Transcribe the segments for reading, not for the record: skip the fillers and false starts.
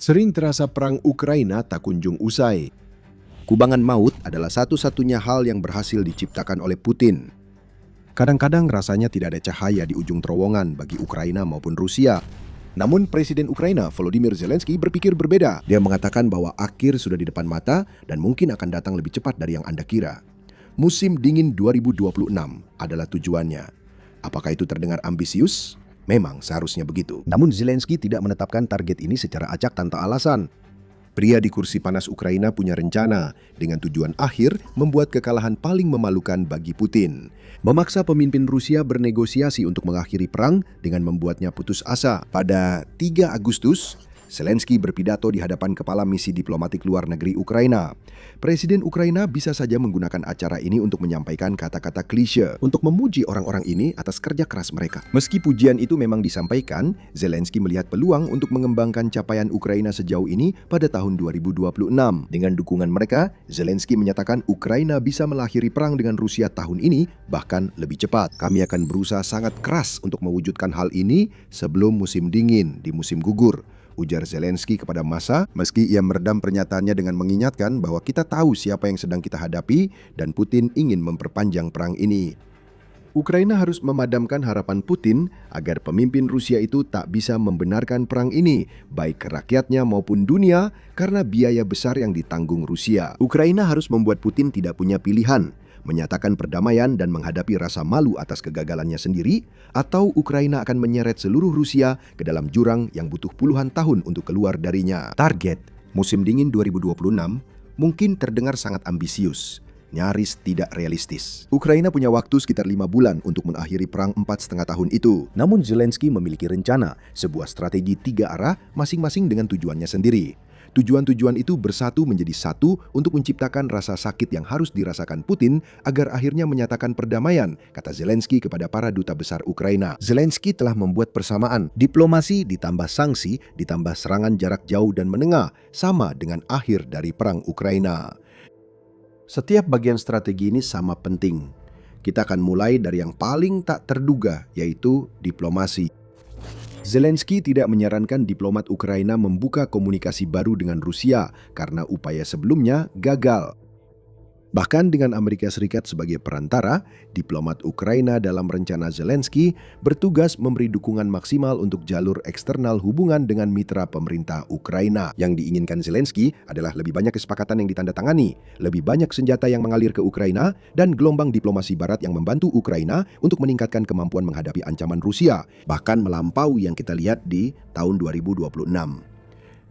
Sering terasa perang Ukraina tak kunjung usai. Kubangan maut adalah satu-satunya hal yang berhasil diciptakan oleh Putin. Kadang-kadang rasanya tidak ada cahaya di ujung terowongan bagi Ukraina maupun Rusia. Namun Presiden Ukraina Volodymyr Zelensky berpikir berbeda. Dia mengatakan bahwa akhir sudah di depan mata dan mungkin akan datang lebih cepat dari yang Anda kira. Musim dingin 2026 adalah tujuannya. Apakah itu terdengar ambisius? Memang seharusnya begitu. Namun Zelensky tidak menetapkan target ini secara acak tanpa alasan. Pria di kursi panas Ukraina punya rencana dengan tujuan akhir membuat kekalahan paling memalukan bagi Putin. Memaksa pemimpin Rusia bernegosiasi untuk mengakhiri perang dengan membuatnya putus asa. Pada 3 Agustus, Zelensky berpidato di hadapan kepala misi diplomatik luar negeri Ukraina. Presiden Ukraina bisa saja menggunakan acara ini untuk menyampaikan kata-kata klise, untuk memuji orang-orang ini atas kerja keras mereka. Meski pujian itu memang disampaikan, Zelensky melihat peluang untuk mengembangkan capaian Ukraina sejauh ini pada tahun 2026. Dengan dukungan mereka, Zelensky menyatakan Ukraina bisa mengakhiri perang dengan Rusia tahun ini, bahkan lebih cepat. Kami akan berusaha sangat keras untuk mewujudkan hal ini sebelum musim dingin di musim gugur, ujar Zelensky kepada massa, meski ia meredam pernyataannya dengan mengingatkan bahwa kita tahu siapa yang sedang kita hadapi dan Putin ingin memperpanjang perang ini. Ukraina harus memadamkan harapan Putin agar pemimpin Rusia itu tak bisa membenarkan perang ini, baik rakyatnya maupun dunia, karena biaya besar yang ditanggung Rusia. Ukraina harus membuat Putin tidak punya pilihan, menyatakan perdamaian dan menghadapi rasa malu atas kegagalannya sendiri, atau Ukraina akan menyeret seluruh Rusia ke dalam jurang yang butuh puluhan tahun untuk keluar darinya. Target musim dingin 2026 mungkin terdengar sangat ambisius, nyaris tidak realistis. Ukraina punya waktu sekitar 5 bulan untuk mengakhiri perang 4,5 tahun itu. Namun Zelensky memiliki rencana, sebuah strategi 3 arah masing-masing dengan tujuannya sendiri. Tujuan-tujuan itu bersatu menjadi satu untuk menciptakan rasa sakit yang harus dirasakan Putin agar akhirnya menyatakan perdamaian, kata Zelensky kepada para duta besar Ukraina. Zelensky telah membuat persamaan, diplomasi ditambah sanksi, ditambah serangan jarak jauh dan menengah, sama dengan akhir dari perang Ukraina. Setiap bagian strategi ini sama penting. Kita akan mulai dari yang paling tak terduga, yaitu diplomasi. Zelensky tidak menyarankan diplomat Ukraina membuka komunikasi baru dengan Rusia karena upaya sebelumnya gagal. Bahkan dengan Amerika Serikat sebagai perantara, diplomat Ukraina dalam rencana Zelensky bertugas memberi dukungan maksimal untuk jalur eksternal hubungan dengan mitra pemerintah Ukraina. Yang diinginkan Zelensky adalah lebih banyak kesepakatan yang ditandatangani, lebih banyak senjata yang mengalir ke Ukraina, dan gelombang diplomasi barat yang membantu Ukraina untuk meningkatkan kemampuan menghadapi ancaman Rusia, bahkan melampaui yang kita lihat di tahun 2026.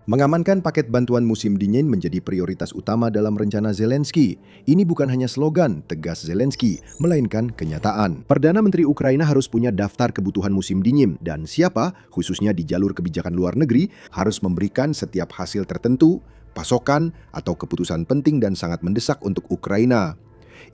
Mengamankan paket bantuan musim dingin menjadi prioritas utama dalam rencana Zelensky. Ini bukan hanya slogan, tegas Zelensky, melainkan kenyataan. Perdana Menteri Ukraina harus punya daftar kebutuhan musim dingin dan siapa, khususnya di jalur kebijakan luar negeri, harus memberikan setiap hasil tertentu, pasokan, atau keputusan penting dan sangat mendesak untuk Ukraina.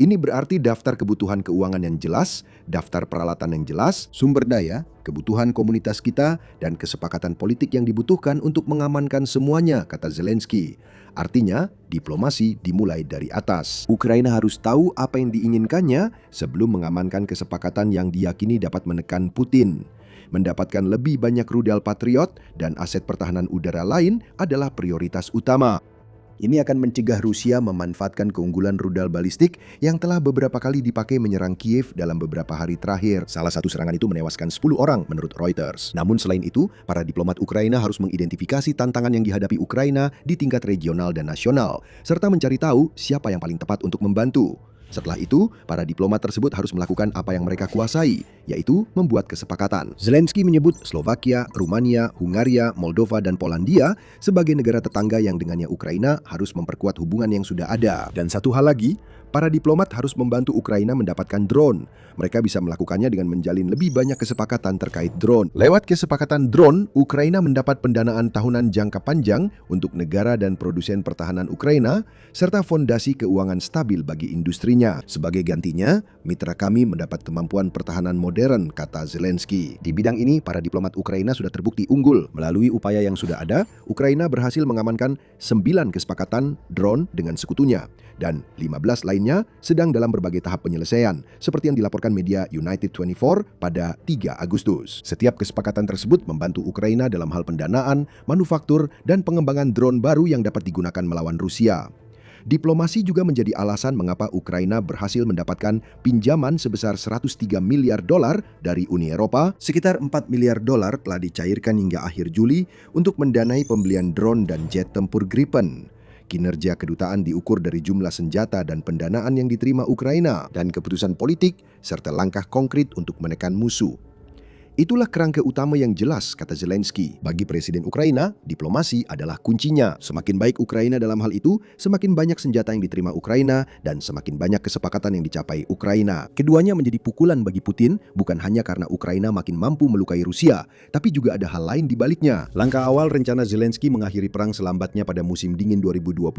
Ini berarti daftar kebutuhan keuangan yang jelas, daftar peralatan yang jelas, sumber daya, kebutuhan komunitas kita, dan kesepakatan politik yang dibutuhkan untuk mengamankan semuanya, kata Zelensky. Artinya, diplomasi dimulai dari atas. Ukraina harus tahu apa yang diinginkannya sebelum mengamankan kesepakatan yang diyakini dapat menekan Putin. Mendapatkan lebih banyak rudal Patriot dan aset pertahanan udara lain adalah prioritas utama. Ini akan mencegah Rusia memanfaatkan keunggulan rudal balistik yang telah beberapa kali dipakai menyerang Kiev dalam beberapa hari terakhir. Salah satu serangan itu menewaskan 10 orang menurut Reuters. Namun selain itu, para diplomat Ukraina harus mengidentifikasi tantangan yang dihadapi Ukraina di tingkat regional dan nasional, serta mencari tahu siapa yang paling tepat untuk membantu. Setelah itu, para diplomat tersebut harus melakukan apa yang mereka kuasai, yaitu membuat kesepakatan. Zelensky menyebut Slovakia, Rumania, Hungaria, Moldova, dan Polandia sebagai negara tetangga yang dengannya Ukraina harus memperkuat hubungan yang sudah ada. Dan satu hal lagi, para diplomat harus membantu Ukraina mendapatkan drone. Mereka bisa melakukannya dengan menjalin lebih banyak kesepakatan terkait drone. Lewat kesepakatan drone, Ukraina mendapat pendanaan tahunan jangka panjang untuk negara dan produsen pertahanan Ukraina, serta fondasi keuangan stabil bagi industrinya. ekonominya. Sebagai gantinya, mitra kami mendapat kemampuan pertahanan modern, kata Zelensky. Di bidang ini, para diplomat Ukraina sudah terbukti unggul. Melalui upaya yang sudah ada, Ukraina berhasil mengamankan 9 kesepakatan drone dengan sekutunya. Dan 15 lainnya sedang dalam berbagai tahap penyelesaian, seperti yang dilaporkan media United 24 pada 3 Agustus. Setiap kesepakatan tersebut membantu Ukraina dalam hal pendanaan, manufaktur, dan pengembangan drone baru yang dapat digunakan melawan Rusia. Diplomasi juga menjadi alasan mengapa Ukraina berhasil mendapatkan pinjaman sebesar 103 miliar dolar dari Uni Eropa. Sekitar 4 miliar dolar telah dicairkan hingga akhir Juli untuk mendanai pembelian drone dan jet tempur Gripen. Kinerja kedutaan diukur dari jumlah senjata dan pendanaan yang diterima Ukraina dan keputusan politik serta langkah konkret untuk menekan musuh. Itulah kerangka utama yang jelas, kata Zelensky. Bagi Presiden Ukraina, diplomasi adalah kuncinya. Semakin baik Ukraina dalam hal itu, semakin banyak senjata yang diterima Ukraina dan semakin banyak kesepakatan yang dicapai Ukraina. Keduanya menjadi pukulan bagi Putin, bukan hanya karena Ukraina makin mampu melukai Rusia, tapi juga ada hal lain di baliknya. Langkah awal rencana Zelensky mengakhiri perang selambatnya pada musim dingin 2026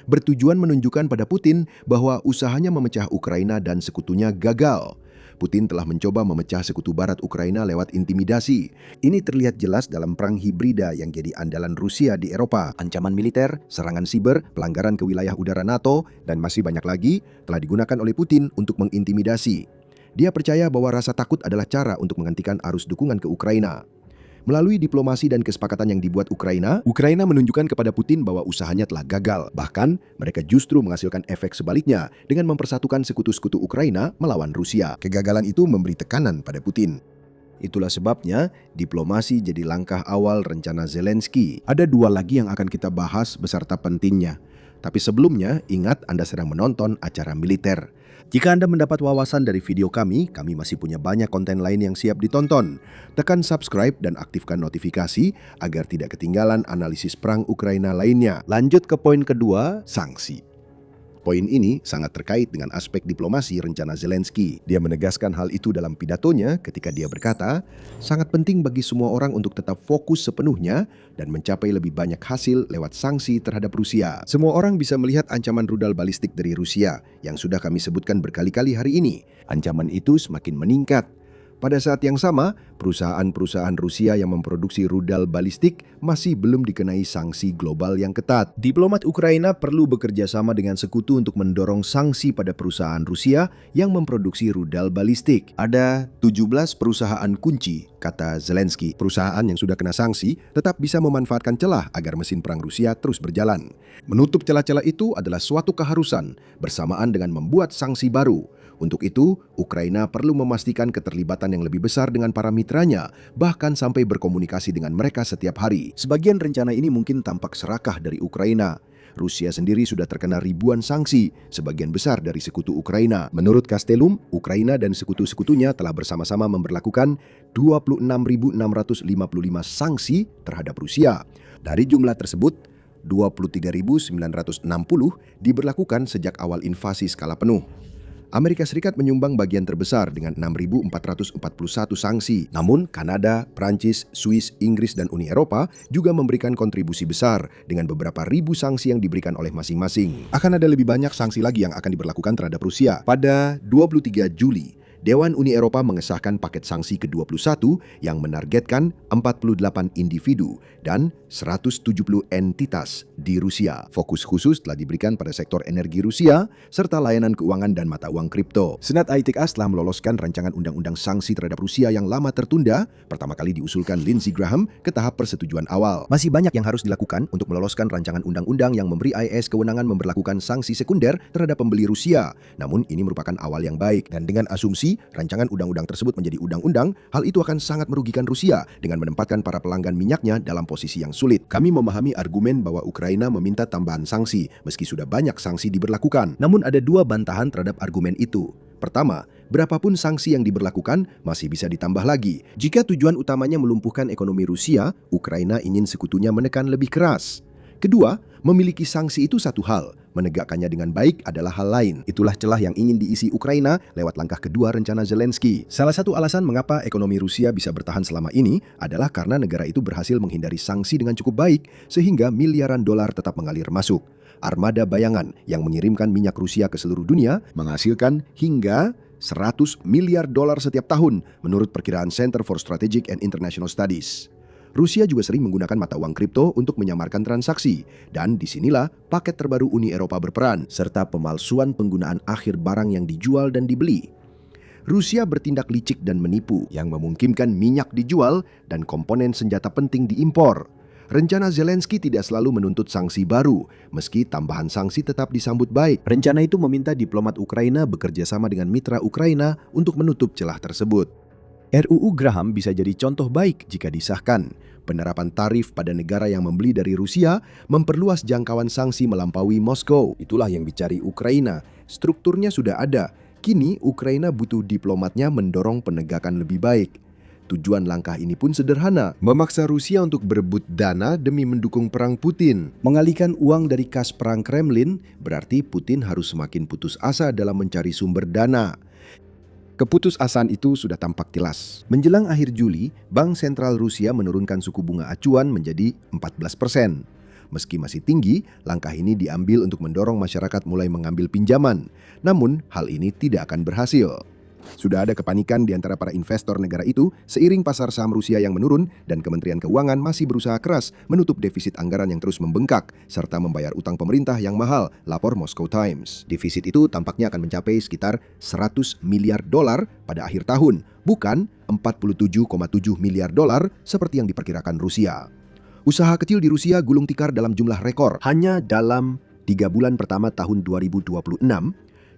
bertujuan menunjukkan pada Putin bahwa usahanya memecah Ukraina dan sekutunya gagal. Putin telah mencoba memecah sekutu barat Ukraina lewat intimidasi. Ini terlihat jelas dalam perang hibrida yang jadi andalan Rusia di Eropa. Ancaman militer, serangan siber, pelanggaran ke wilayah udara NATO, dan masih banyak lagi telah digunakan oleh Putin untuk mengintimidasi. Dia percaya bahwa rasa takut adalah cara untuk menghentikan arus dukungan ke Ukraina. Melalui diplomasi dan kesepakatan yang dibuat Ukraina menunjukkan kepada Putin bahwa usahanya telah gagal. Bahkan, mereka justru menghasilkan efek sebaliknya dengan mempersatukan sekutu-sekutu Ukraina melawan Rusia. Kegagalan itu memberi tekanan pada Putin. Itulah sebabnya diplomasi jadi langkah awal rencana Zelensky. Ada 2 lagi yang akan kita bahas beserta pentingnya. Tapi sebelumnya, ingat Anda sedang menonton acara militer. Jika Anda mendapat wawasan dari video kami masih punya banyak konten lain yang siap ditonton. Tekan subscribe dan aktifkan notifikasi agar tidak ketinggalan analisis perang Ukraina lainnya. Lanjut ke poin kedua, sanksi. Poin ini sangat terkait dengan aspek diplomasi rencana Zelensky. Dia menegaskan hal itu dalam pidatonya ketika dia berkata, sangat penting bagi semua orang untuk tetap fokus sepenuhnya dan mencapai lebih banyak hasil lewat sanksi terhadap Rusia. Semua orang bisa melihat ancaman rudal balistik dari Rusia yang sudah kami sebutkan berkali-kali hari ini. Ancaman itu semakin meningkat. Pada saat yang sama, perusahaan-perusahaan Rusia yang memproduksi rudal balistik masih belum dikenai sanksi global yang ketat. Diplomat Ukraina perlu bekerja sama dengan sekutu untuk mendorong sanksi pada perusahaan Rusia yang memproduksi rudal balistik. Ada 17 perusahaan kunci, kata Zelensky. Perusahaan yang sudah kena sanksi tetap bisa memanfaatkan celah agar mesin perang Rusia terus berjalan. Menutup celah-celah itu adalah suatu keharusan bersamaan dengan membuat sanksi baru. Untuk itu, Ukraina perlu memastikan keterlibatan yang lebih besar dengan para mitranya, bahkan sampai berkomunikasi dengan mereka setiap hari. Sebagian rencana ini mungkin tampak serakah dari Ukraina. Rusia sendiri sudah terkena ribuan sanksi, sebagian besar dari sekutu Ukraina. Menurut Castellum, Ukraina dan sekutu-sekutunya telah bersama-sama memberlakukan 26.655 sanksi terhadap Rusia. Dari jumlah tersebut, 23.960 diberlakukan sejak awal invasi skala penuh. Amerika Serikat menyumbang bagian terbesar dengan 6.441 sanksi. Namun, Kanada, Prancis, Swiss, Inggris, dan Uni Eropa juga memberikan kontribusi besar dengan beberapa ribu sanksi yang diberikan oleh masing-masing. Akan ada lebih banyak sanksi lagi yang akan diberlakukan terhadap Rusia. Pada 23 Juli, Dewan Uni Eropa mengesahkan paket sanksi ke-21 yang menargetkan 48 individu dan 170 entitas di Rusia. Fokus khusus telah diberikan pada sektor energi Rusia serta layanan keuangan dan mata uang kripto. Senat ITK telah meloloskan rancangan undang-undang sanksi terhadap Rusia yang lama tertunda, pertama kali diusulkan Lindsey Graham ke tahap persetujuan awal. Masih banyak yang harus dilakukan untuk meloloskan rancangan undang-undang yang memberi IAS kewenangan memberlakukan sanksi sekunder terhadap pembeli Rusia. Namun ini merupakan awal yang baik dan dengan asumsi rancangan undang-undang tersebut menjadi undang-undang, hal itu akan sangat merugikan Rusia dengan menempatkan para pelanggan minyaknya dalam posisi yang sulit. Kami memahami argumen bahwa Ukraina meminta tambahan sanksi meski sudah banyak sanksi diberlakukan. Namun ada 2 bantahan terhadap argumen itu. Pertama, berapapun sanksi yang diberlakukan masih bisa ditambah lagi. Jika tujuan utamanya melumpuhkan ekonomi Rusia, Ukraina ingin sekutunya menekan lebih keras. Kedua, memiliki sanksi itu satu hal, menegakkannya dengan baik adalah hal lain. Itulah celah yang ingin diisi Ukraina lewat langkah kedua rencana Zelensky. Salah satu alasan mengapa ekonomi Rusia bisa bertahan selama ini adalah karena negara itu berhasil menghindari sanksi dengan cukup baik, sehingga miliaran dolar tetap mengalir masuk. Armada bayangan yang mengirimkan minyak Rusia ke seluruh dunia menghasilkan hingga 100 miliar dolar setiap tahun menurut perkiraan Center for Strategic and International Studies. Rusia juga sering menggunakan mata uang kripto untuk menyamarkan transaksi, dan disinilah paket terbaru Uni Eropa berperan, serta pemalsuan penggunaan akhir barang yang dijual dan dibeli. Rusia bertindak licik dan menipu yang memungkinkan minyak dijual dan komponen senjata penting diimpor. Rencana Zelensky tidak selalu menuntut sanksi baru, meski tambahan sanksi tetap disambut baik. Rencana itu meminta diplomat Ukraina bekerja sama dengan mitra Ukraina untuk menutup celah tersebut. RUU Graham bisa jadi contoh baik jika disahkan. Penerapan tarif pada negara yang membeli dari Rusia memperluas jangkauan sanksi melampaui Moskow. Itulah yang dicari Ukraina. Strukturnya sudah ada. Kini Ukraina butuh diplomatnya mendorong penegakan lebih baik. Tujuan langkah ini pun sederhana, memaksa Rusia untuk berebut dana demi mendukung perang Putin. Mengalihkan uang dari kas perang Kremlin berarti Putin harus semakin putus asa dalam mencari sumber dana. Keputusasaan itu sudah tampak jelas. Menjelang akhir Juli, Bank Sentral Rusia menurunkan suku bunga acuan menjadi 14%. Meski masih tinggi, langkah ini diambil untuk mendorong masyarakat mulai mengambil pinjaman. Namun, hal ini tidak akan berhasil. Sudah ada kepanikan di antara para investor negara itu seiring pasar saham Rusia yang menurun dan Kementerian Keuangan masih berusaha keras menutup defisit anggaran yang terus membengkak serta membayar utang pemerintah yang mahal, lapor Moscow Times. Defisit itu tampaknya akan mencapai sekitar 100 miliar dolar pada akhir tahun, bukan 47,7 miliar dolar seperti yang diperkirakan Rusia. Usaha kecil di Rusia gulung tikar dalam jumlah rekor. Hanya dalam 3 bulan pertama tahun 2026,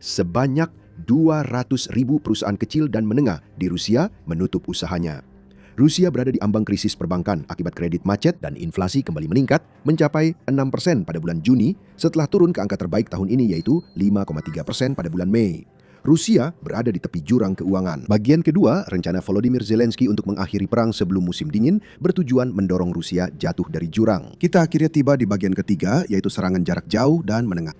sebanyak 200.000 perusahaan kecil dan menengah di Rusia menutup usahanya. Rusia berada di ambang krisis perbankan akibat kredit macet dan inflasi kembali meningkat mencapai 6% pada bulan Juni setelah turun ke angka terbaik tahun ini yaitu 5,3% pada bulan Mei. Rusia berada di tepi jurang keuangan. Bagian kedua, rencana Volodymyr Zelensky untuk mengakhiri perang sebelum musim dingin bertujuan mendorong Rusia jatuh dari jurang. Kita akhirnya tiba di bagian ketiga yaitu serangan jarak jauh dan menengah.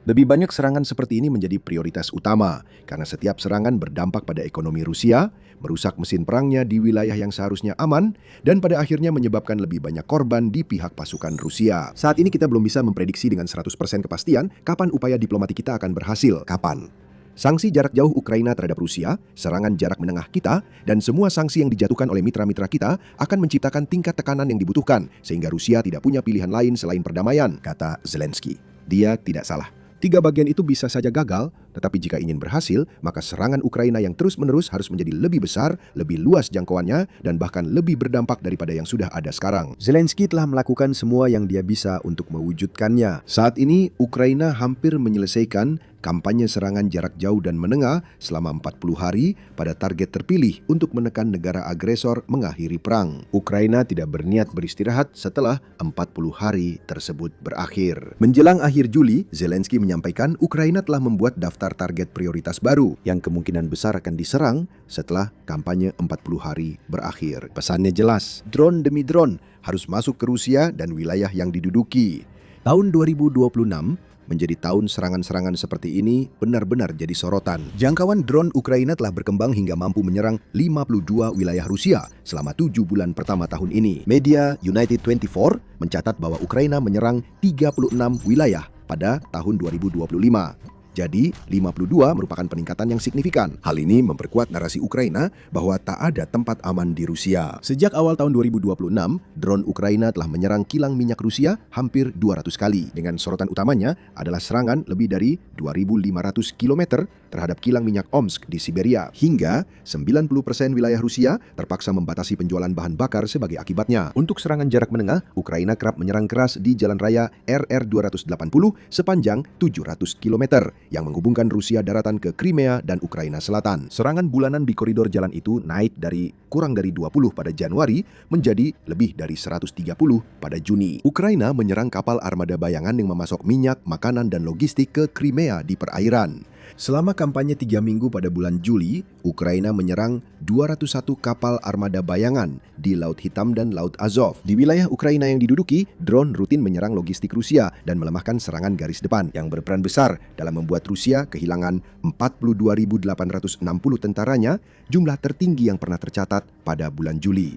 Lebih banyak serangan seperti ini menjadi prioritas utama karena setiap serangan berdampak pada ekonomi Rusia, merusak mesin perangnya di wilayah yang seharusnya aman, dan pada akhirnya menyebabkan lebih banyak korban di pihak pasukan Rusia. Saat ini kita belum bisa memprediksi dengan 100% kepastian kapan upaya diplomatik kita akan berhasil. Kapan? Sanksi jarak jauh Ukraina terhadap Rusia, serangan jarak menengah kita, dan semua sanksi yang dijatuhkan oleh mitra-mitra kita akan menciptakan tingkat tekanan yang dibutuhkan sehingga Rusia tidak punya pilihan lain selain perdamaian, kata Zelensky. Dia tidak salah. 3 bagian itu bisa saja gagal, tetapi jika ingin berhasil, maka serangan Ukraina yang terus-menerus harus menjadi lebih besar, lebih luas jangkauannya, dan bahkan lebih berdampak daripada yang sudah ada sekarang. Zelensky telah melakukan semua yang dia bisa untuk mewujudkannya. Saat ini, Ukraina hampir menyelesaikan kampanye serangan jarak jauh dan menengah selama 40 hari pada target terpilih untuk menekan negara agresor mengakhiri perang. Ukraina tidak berniat beristirahat setelah 40 hari tersebut berakhir. Menjelang akhir Juli, Zelensky menyampaikan Ukraina telah membuat daftar target prioritas baru yang kemungkinan besar akan diserang setelah kampanye 40 hari berakhir. Pesannya jelas, drone demi drone harus masuk ke Rusia dan wilayah yang diduduki. Tahun 2026 menjadi tahun serangan-serangan seperti ini benar-benar jadi sorotan. Jangkauan drone Ukraina telah berkembang hingga mampu menyerang 52 wilayah Rusia selama 7 bulan pertama tahun ini. Media United 24 mencatat bahwa Ukraina menyerang 36 wilayah pada tahun 2025. Jadi, 52 merupakan peningkatan yang signifikan. Hal ini memperkuat narasi Ukraina bahwa tak ada tempat aman di Rusia. Sejak awal tahun 2026, drone Ukraina telah menyerang kilang minyak Rusia hampir 200 kali. Dengan sorotan utamanya adalah serangan lebih dari 2.500 km terhadap kilang minyak Omsk di Siberia. Hingga 90% wilayah Rusia terpaksa membatasi penjualan bahan bakar sebagai akibatnya. Untuk serangan jarak menengah, Ukraina kerap menyerang keras di jalan raya RR280 sepanjang 700 km. Yang menghubungkan Rusia daratan ke Crimea dan Ukraina Selatan. Serangan bulanan di koridor jalan itu naik dari kurang dari 20 pada Januari menjadi lebih dari 130 pada Juni. Ukraina menyerang kapal armada bayangan yang memasok minyak, makanan, dan logistik ke Crimea di perairan. Selama kampanye 3 minggu pada bulan Juli, Ukraina menyerang 201 kapal armada bayangan di Laut Hitam dan Laut Azov. Di wilayah Ukraina yang diduduki, drone rutin menyerang logistik Rusia dan melemahkan serangan garis depan yang berperan besar dalam membuat Rusia kehilangan 42.860 tentaranya, jumlah tertinggi yang pernah tercatat pada bulan Juli.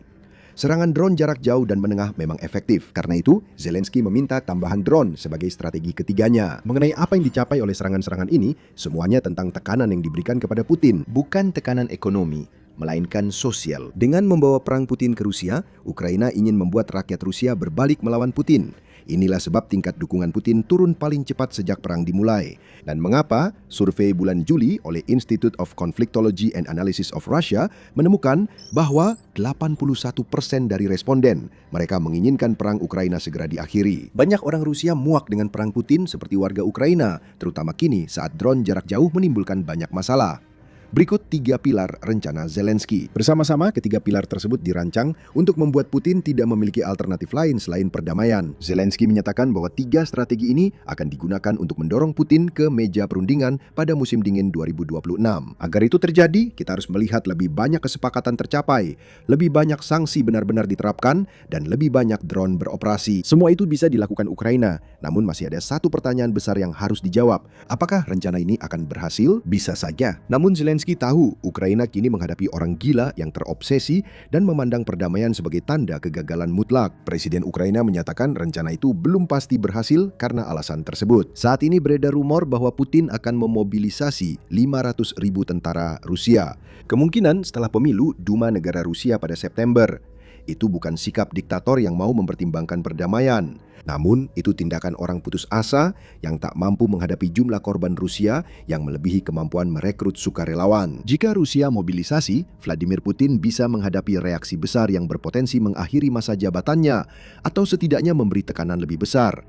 Serangan drone jarak jauh dan menengah memang efektif. Karena itu, Zelensky meminta tambahan drone sebagai strategi ketiganya. Mengenai apa yang dicapai oleh serangan-serangan ini, semuanya tentang tekanan yang diberikan kepada Putin. Bukan tekanan ekonomi, melainkan sosial. Dengan membawa perang Putin ke Rusia, Ukraina ingin membuat rakyat Rusia berbalik melawan Putin. Inilah sebab tingkat dukungan Putin turun paling cepat sejak perang dimulai. Dan mengapa survei bulan Juli oleh Institute of Conflictology and Analysis of Russia menemukan bahwa 81% dari responden mereka menginginkan perang Ukraina segera diakhiri. Banyak orang Rusia muak dengan perang Putin seperti warga Ukraina, terutama kini saat drone jarak jauh menimbulkan banyak masalah. Berikut 3 pilar rencana Zelensky. Bersama-sama, ketiga pilar tersebut dirancang untuk membuat Putin tidak memiliki alternatif lain selain perdamaian. Zelensky menyatakan bahwa 3 strategi ini akan digunakan untuk mendorong Putin ke meja perundingan pada musim dingin 2026. Agar itu terjadi, kita harus melihat lebih banyak kesepakatan tercapai, lebih banyak sanksi benar-benar diterapkan, dan lebih banyak drone beroperasi. Semua itu bisa dilakukan Ukraina, namun masih ada satu pertanyaan besar yang harus dijawab. Apakah rencana ini akan berhasil? Bisa saja. Namun Zelensky tahu Ukraina kini menghadapi orang gila yang terobsesi dan memandang perdamaian sebagai tanda kegagalan mutlak. Presiden Ukraina menyatakan rencana itu belum pasti berhasil karena alasan tersebut. Saat ini beredar rumor bahwa Putin akan memobilisasi 500.000 tentara Rusia. Kemungkinan setelah pemilu Duma negara Rusia pada September. Itu bukan sikap diktator yang mau mempertimbangkan perdamaian. Namun, itu tindakan orang putus asa yang tak mampu menghadapi jumlah korban Rusia yang melebihi kemampuan merekrut sukarelawan. Jika Rusia mobilisasi, Vladimir Putin bisa menghadapi reaksi besar yang berpotensi mengakhiri masa jabatannya atau setidaknya memberi tekanan lebih besar.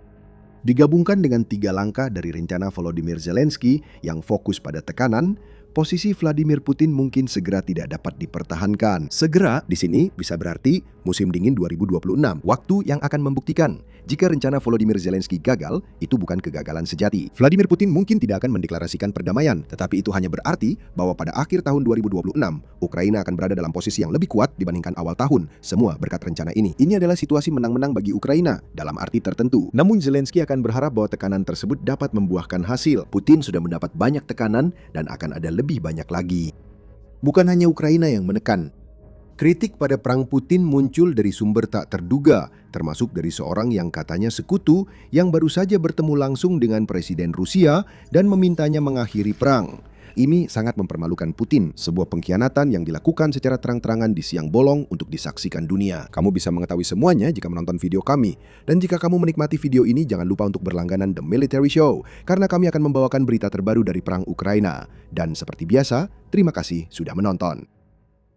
Digabungkan dengan 3 langkah dari rencana Volodymyr Zelensky yang fokus pada tekanan, posisi Vladimir Putin mungkin segera tidak dapat dipertahankan. Segera di sini bisa berarti musim dingin 2026, waktu yang akan membuktikan jika rencana Volodymyr Zelensky gagal, itu bukan kegagalan sejati. Vladimir Putin mungkin tidak akan mendeklarasikan perdamaian, tetapi itu hanya berarti bahwa pada akhir tahun 2026, Ukraina akan berada dalam posisi yang lebih kuat dibandingkan awal tahun, semua berkat rencana ini. Ini adalah situasi menang-menang bagi Ukraina, dalam arti tertentu. Namun Zelensky akan berharap bahwa tekanan tersebut dapat membuahkan hasil. Putin sudah mendapat banyak tekanan dan akan ada lebih banyak lagi. Bukan hanya Ukraina yang menekan. Kritik pada perang Putin muncul dari sumber tak terduga, termasuk dari seorang yang katanya sekutu yang baru saja bertemu langsung dengan Presiden Rusia dan memintanya mengakhiri perang. Ini sangat mempermalukan Putin, sebuah pengkhianatan yang dilakukan secara terang-terangan di siang bolong untuk disaksikan dunia. Kamu bisa mengetahui semuanya jika menonton video kami. Dan jika kamu menikmati video ini, jangan lupa untuk berlangganan The Military Show, karena kami akan membawakan berita terbaru dari perang Ukraina. Dan seperti biasa, terima kasih sudah menonton.